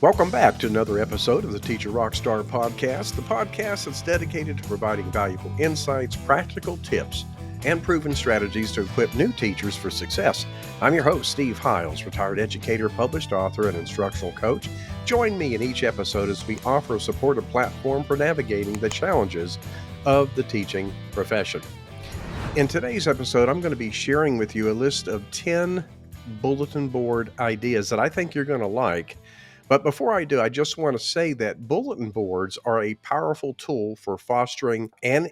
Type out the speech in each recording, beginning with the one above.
Welcome back to another episode of the Teacher RockStar podcast, the podcast that's dedicated to providing valuable insights, practical tips, and proven strategies to equip new teachers for success. I'm your host, Steve Hiles, retired educator, published author, and instructional coach. Join me in each episode as we offer a supportive platform for navigating the challenges of the teaching profession. In today's episode, I'm going to be sharing with you a list of 10 bulletin board ideas that I think you're going to like. But before I do, I just want to say that bulletin boards are a powerful tool for fostering and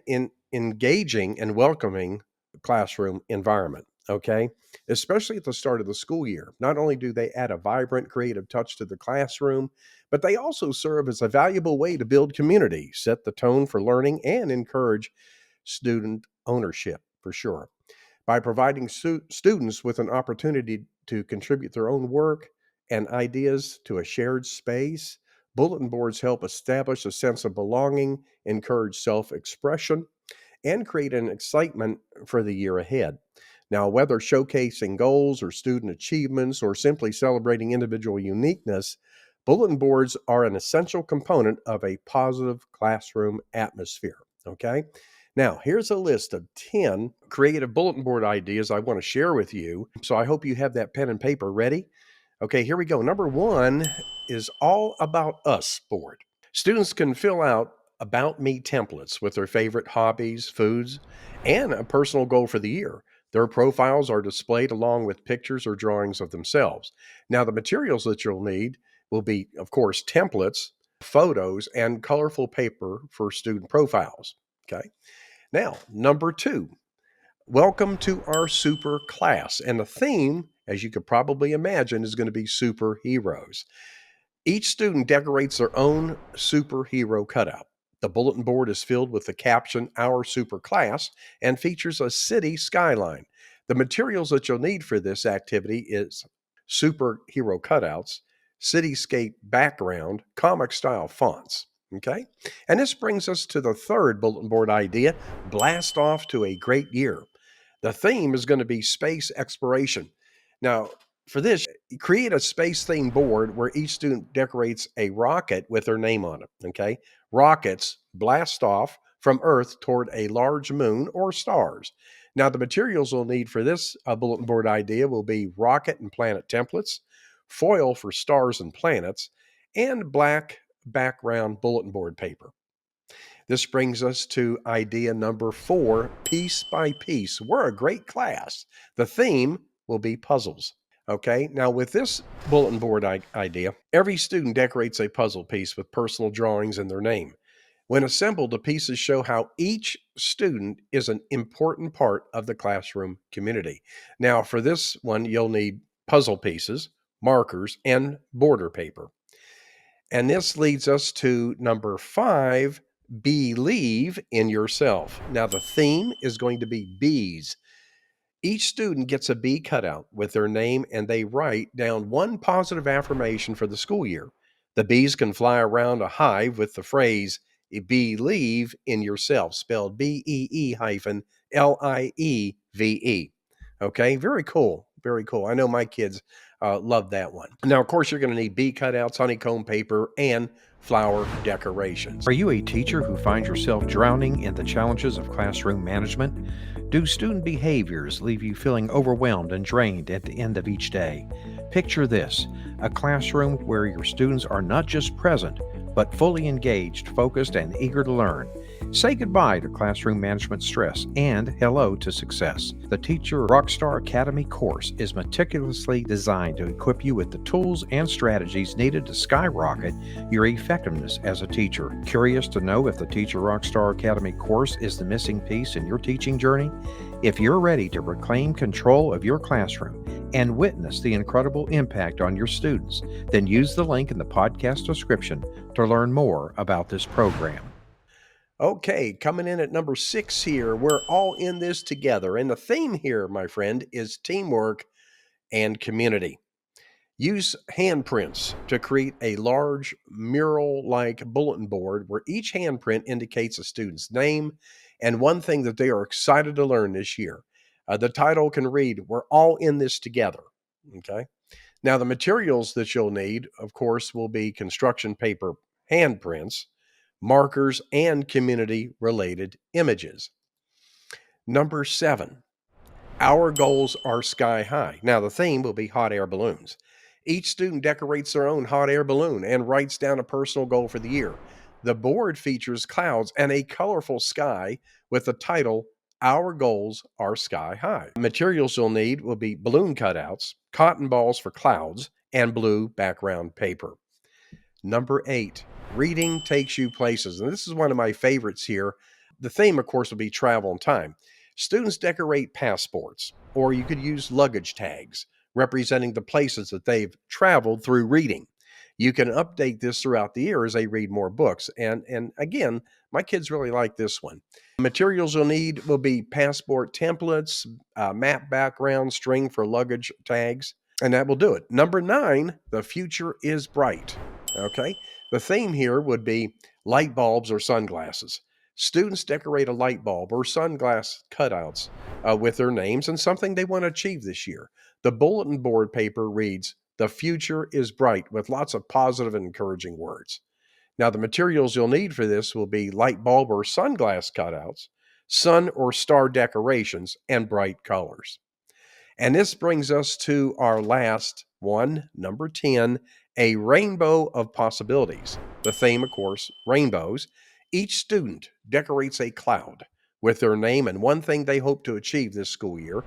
engaging and welcoming classroom environment, okay? Especially at the start of the school year. Not only do they add a vibrant, creative touch to the classroom, but they also serve as a valuable way to build community, set the tone for learning, and encourage student ownership, for sure. By providing students with an opportunity to contribute their own work and ideas to a shared space, bulletin boards help establish a sense of belonging, encourage self-expression, and create an excitement for the year ahead. Now, whether showcasing goals or student achievements or simply celebrating individual uniqueness, bulletin boards are an essential component of a positive classroom atmosphere, okay? Now, here's a list of 10 creative bulletin board ideas I want to share with you. So I hope you have that pen and paper ready. Okay, here we go. Number one is All About Us board. Students can fill out About Me templates with their favorite hobbies, foods, and a personal goal for the year. Their profiles are displayed along with pictures or drawings of themselves. Now, the materials that you'll need will be, of course, templates, photos, and colorful paper for student profiles. Okay. Now, number two, welcome to our super class. And the theme, as you could probably imagine, is going to be superheroes. Each student decorates their own superhero cutout. The bulletin board is filled with the caption, Our Super Class, and features a city skyline. The materials that you'll need for this activity is superhero cutouts, cityscape background, comic style fonts. Okay? And this brings us to the third bulletin board idea, blast off to a great year. The theme is going to be space exploration. Now, for this, create a space themed board where each student decorates a rocket with their name on it. Okay. Rockets blast off from Earth toward a large moon or stars. Now, the materials we'll need for this bulletin board idea will be rocket and planet templates, foil for stars and planets, and black background bulletin board paper. This brings us to idea number 4, piece by piece. We're a great class. The theme will be puzzles. Okay, now with this bulletin board idea, every student decorates a puzzle piece with personal drawings and their name. When assembled, the pieces show how each student is an important part of the classroom community. Now, for this one, you'll need puzzle pieces, markers, and border paper. And this leads us to number 5, believe in yourself. Now, the theme is going to be bees. Each student gets a bee cutout with their name and they write down one positive affirmation for the school year. The bees can fly around a hive with the phrase, believe in yourself, spelled BEE hyphen LIEVE. Okay, very cool. Very cool. I know my kids love that one. Now, of course, you're going to need bee cutouts, honeycomb paper, and flower decorations. Are you a teacher who finds yourself drowning in the challenges of classroom management? Do student behaviors leave you feeling overwhelmed and drained at the end of each day? Picture this, a classroom where your students are not just present, but fully engaged, focused, and eager to learn. Say goodbye to classroom management stress and hello to success. The Teacher RockStar Academy course is meticulously designed to equip you with the tools and strategies needed to skyrocket your effectiveness as a teacher. Curious to know if the Teacher RockStar Academy course is the missing piece in your teaching journey? If you're ready to reclaim control of your classroom and witness the incredible impact on your students, then use the link in the podcast description to learn more about this program. Okay, coming in at number 6 here, we're all in this together. And the theme here, my friend, is teamwork and community. Use handprints to create a large mural-like bulletin board where each handprint indicates a student's name and one thing that they are excited to learn this year. The title can read, We're All in This Together. Okay. Now, the materials that you'll need, of course, will be construction paper handprints, markers, and community-related images. Number 7, our goals are sky high. Now, the theme will be hot air balloons. Each student decorates their own hot air balloon and writes down a personal goal for the year. The board features clouds and a colorful sky with the title, Our Goals Are Sky High. Materials you'll need will be balloon cutouts, cotton balls for clouds, and blue background paper. Number 8, reading takes you places. And this is one of my favorites here. The theme, of course, will be travel and time. Students decorate passports, or you could use luggage tags representing the places that they've traveled through reading. You can update this throughout the year as they read more books. And again, my kids really like this one. Materials you'll need will be passport templates, map background, string for luggage tags, and that will do it. Number 9, the future is bright. Okay, the theme here would be light bulbs or sunglasses. Students decorate a light bulb or sunglass cutouts with their names and something they want to achieve this year. The bulletin board paper reads, "The future is bright," with lots of positive and encouraging words. Now, the materials you'll need for this will be light bulb or sunglass cutouts, sun or star decorations, and bright colors. And this brings us to our last one, number 10, a rainbow of possibilities. The theme, of course, rainbows. Each student decorates a cloud with their name and one thing they hope to achieve this school year.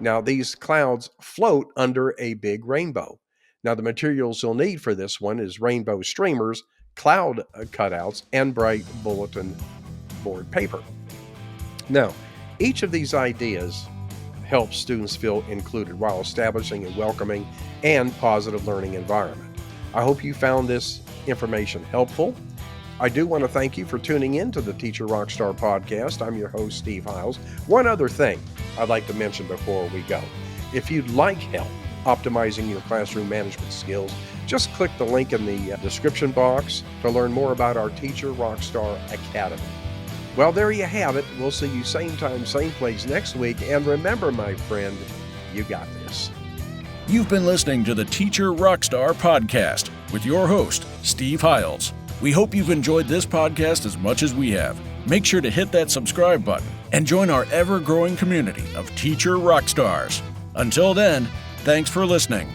Now, these clouds float under a big rainbow. Now, the materials you'll need for this one is rainbow streamers, cloud cutouts, and bright bulletin board paper. Now, each of these ideas helps students feel included while establishing a welcoming and positive learning environment. I hope you found this information helpful. I do want to thank you for tuning in to the Teacher RockStar podcast. I'm your host, Steve Hiles. One other thing I'd like to mention before we go. If you'd like help optimizing your classroom management skills, just click the link in the description box to learn more about our Teacher RockStar Academy. Well, there you have it. We'll see you same time, same place next week. And remember, my friend, you got this. You've been listening to the Teacher RockStar podcast with your host, Steve Hiles. We hope you've enjoyed this podcast as much as we have. Make sure to hit that subscribe button and join our ever-growing community of Teacher RockStars. Until then, thanks for listening.